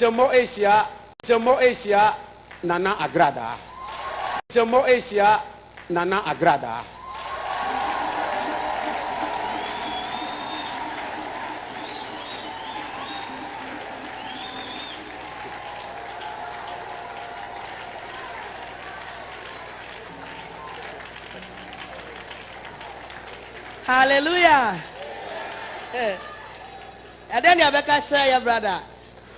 Semo Asia Nana Agrada. Semo Asia Nana Agrada. Hallelujah. And then you better share your brother.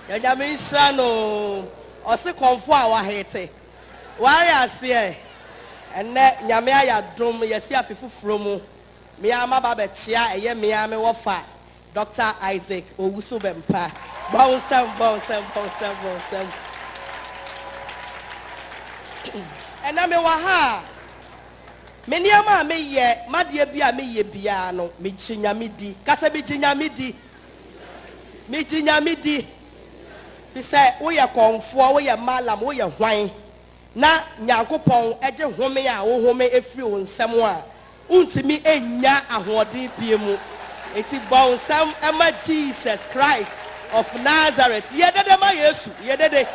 You jamin shano. Ose konfo a wa hete. Warriors here. And nyame ayadom yesi afifufuro mu. Me ama ba be chia eye me ame wo fa. Dr. Isaac Owusu Bempa. Bounsem. And na me wa ha. Me niama me ye, madie bia me ye bia no, me chinyame di. Kase me chinyame di. Me chinyame di. Fi say wo ye konfo, wo ye malam, wo ye hwan. Na Nyankopɔn eje home a wo home efiri wo nsɛm a untimi enya ahoɔden pie mu. Enti bonsam ema Jesus Christ of Nazareth. Yedede ma Yesu, yedede.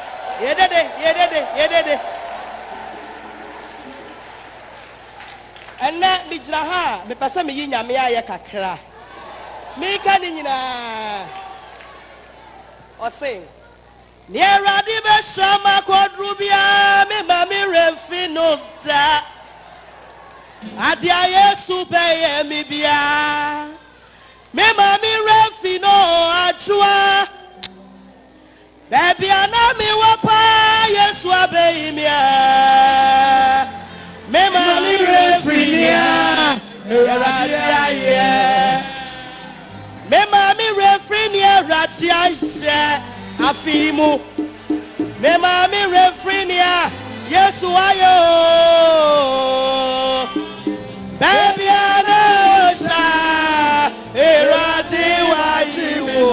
And na mi jira ha me pese me yi nyame aye kakra me ka ni nyina o sing ni erade be shama kodru bia me ma mi remfi no da ade Yesu be ye mi bia me ma mi remfi no ajua baby ana mi wapa Yesu abe mi me mami refrinia radia me mami refrinia radia afimu me mami refrinia Yesu ayo baby ana sa eradi wajibo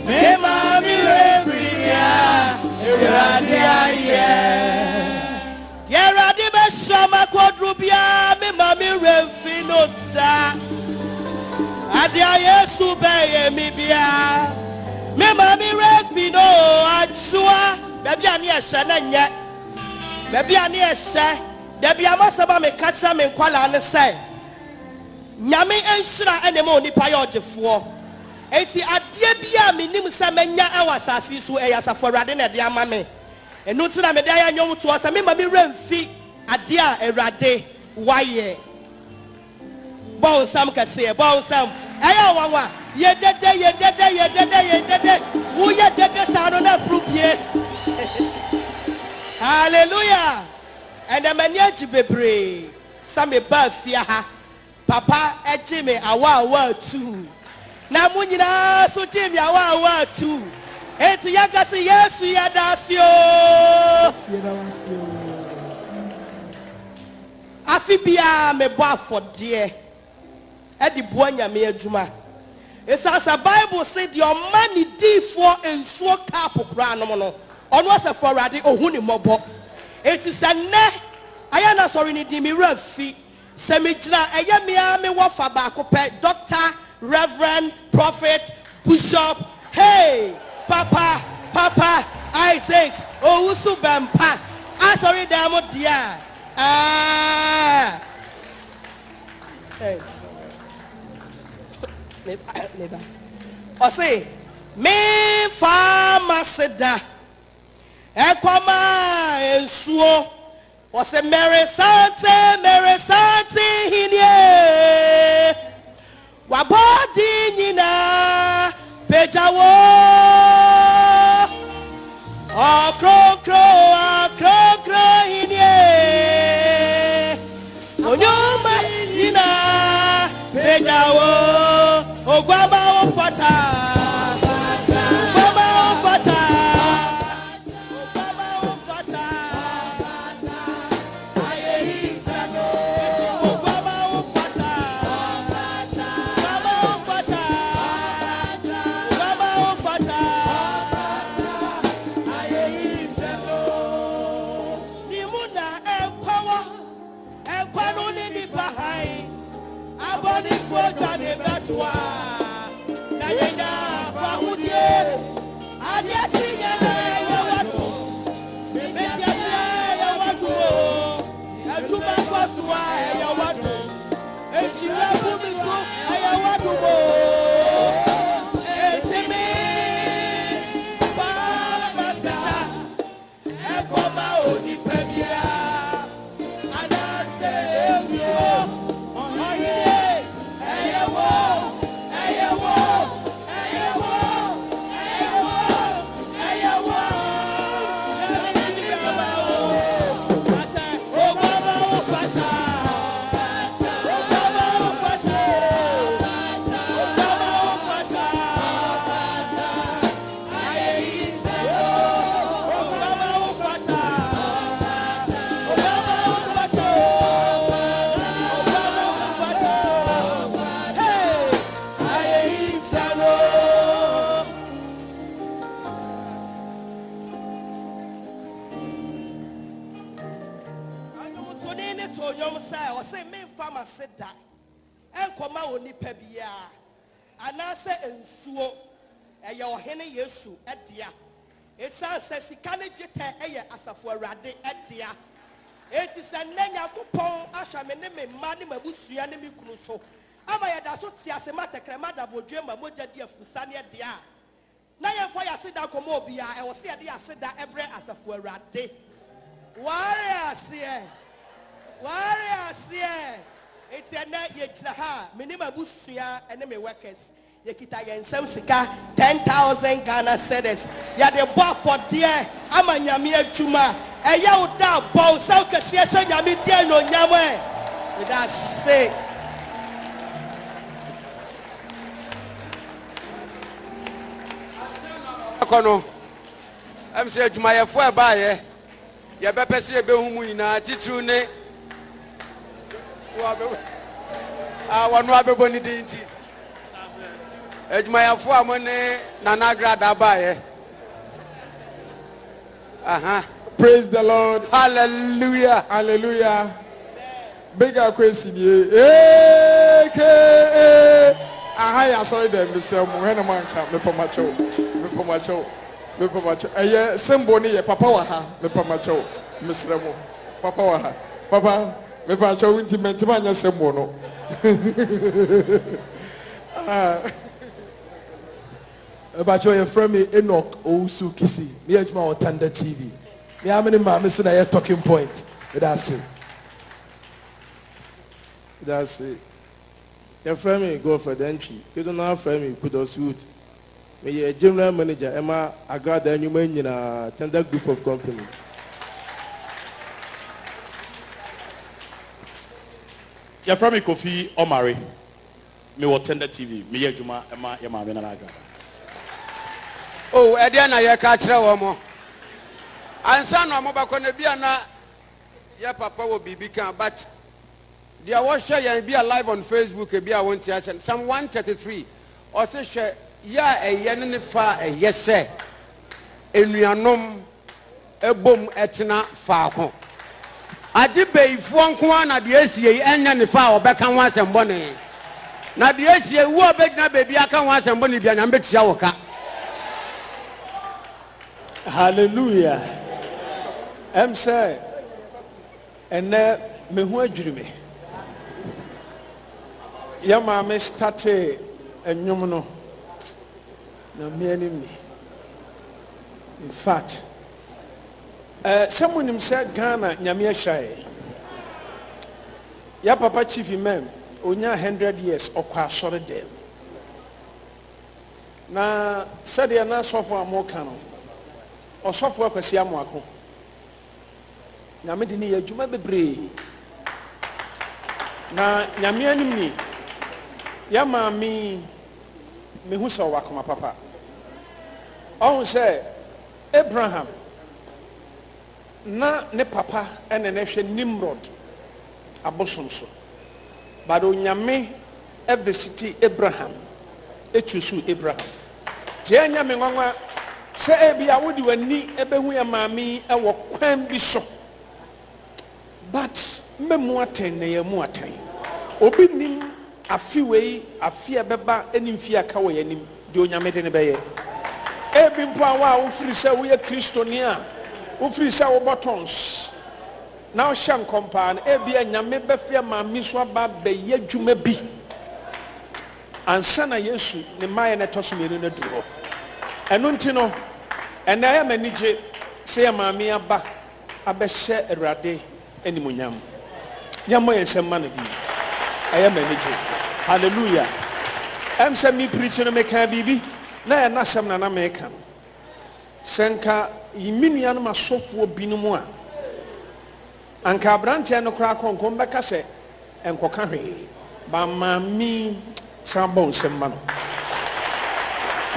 me mami refrinia radia Yeradi be shama kodrubia me mami refino da adia Yesu be ye mi bia me mami refino ajua baby ani ehye na nye baby ani ehye da bia masaba me kacha me nkwala ne sai nyame enhira enema onipa ye ogefo enti adie bia me nim se menya awasasi so eyasafo rade na de ama me enu tina me dia nyom to asa me ma me remfi ade a erade waye bonsam kase bonsam aya wanwa yedede wo yedede sa no na prubie hallelujah and the mania bebre some ba fia ha papa eji me awa tu na munyina so ji me awa tu eti yakasi Yesu yadasio afibia me bo afode e di boanya me adwuma esasa Bible say the money di for ensuo cap kra no no ono ase forade ohun ni mobo eti se ne aya na sorry ni di mi rafi se me gira eye me wo fa ba ko pe Dr. Reverend Prophet Bishop hey Papa Isaac Owusu Bempa sorry damo dia hey neighbor o say me pharmacy da ekoma ensuo o say Mary Sante hinie wa body nyina pejawo Krokro inie onyoma ina pejawo ogwaba ofata to nyom say o say me mfama seda enkoma oni pa bia anase ensuo eye ohene Yesu edia esan se sika ne gete eye asafo awrade edia eti se nanya kopon ahya me ne me ma ne mabusua ne me kunu so ama ye da so tiase matekrema da bodwe ma moja di afusa ne edia na ye fo ya seda komo obia e wo se de aseda ebre asafo awrade warriors here it's na ye gina ha me ne mabusua ene me workers ye kita ye nsem sika 10,000 Ghana cedis ya de bo for there ama nyame adwuma e ya uda bo so kese hye nyame die no nyame that's it. Kono am say adwuma ye fo e ba ye ye be pese ye be hu mu ina titru ne wa be wonu abebo ni dinti adwuma ye fo amone Nana Agrada ba ye. Praise the Lord. Hallelujah. Hallelujah. Bigger question here. I sorry them Mr. When a man come me pamacho. Symbol ni papa wa ha me pamacho Mr. Mo. Papa wa ha. Papa me pamacho winti mentima nya symbol no. About your friend me Enoch Ousu Kisi. Me ejuma on Tanda TV. Me how many mama so na your talking point. That's it. That's it. Your friend me go for the entry. You don't know friend me put us wood. Me a general manager Emma Agrada and you mean in a Tanda group of company. Your friend me Kofi Omari. Me will Tanda TV. Me a Juma Emma Yama Agrada. Oh, Ediana ye ka kire wo mo. Ansa no mo ba ko na bia na ye papa wo bibi kan but dia wo share ye be live on Facebook e bia won tia Psalm 133 o se hwe ya eye ne fa eye se enuanom ebom etena faako agi beifo nko ana de asie enya ne fa obeka ho asembo ne na de asie wo obegina bebi aka ho asembo ne bia nyam betia wo ka. Hallelujah. I'm say and me hu adwiri me. Ya ma me start enwom no. Na me anim ni. In fact, someone him said Ghana nyame ahyae. Ya papa chief imam onya 100 years okwa asore dem. Na said ya na sofo amoka no. Osofo akwasi amoako. Nyame de ni adwuma bebre. Na nyame anim ni ya ma me hu so wakoma papa. On say Abraham na ne papa ene ne hwe Nimrod abosom so. But onyame evisiti Abraham etusu Abraham. Tie nyame nwanwa se ebia wodi wani ebehu ya maami ewo kwan bi so. But memu aten na yemu aten. Obi nim afi wei afi ebeba enimfi aka wo yanim de onyame de ne beye. Ebi mpo awa ofiri se wo ye Kristoni a ofiri se wo buttons. Na o hye nkompa na ebi anyame befia maami so aba beye adwuma bi. Ansa na Yesu ne maye ne tosomenu na duro. Eno ntino and I am a nije say maami aba abehye Awurade animunyam. Nyamo yensem man bi. I am a nije. Hallelujah. Am say me preach no make bibi na na sem na make no. Senka yiminu no masofo binumu a. Anka abrantia no kra konkom beka se enkoka hwe. Ba maami sambon sem man.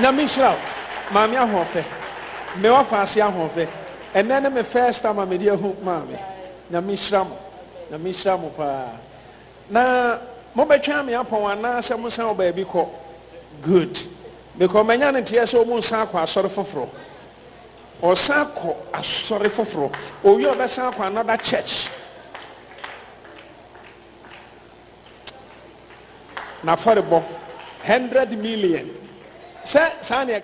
Na mi shira maami ahofe. Me wa fasi ahofe and then me first time me dia hu maame na me hram pa na mo betwa me apon ana se mo san oba bi ko good because manya ne tie so mo san akwa asore foforo o san ko asore foforo o wi obesan akwa another church na afɔrebɔ 100 million sɛ saa ne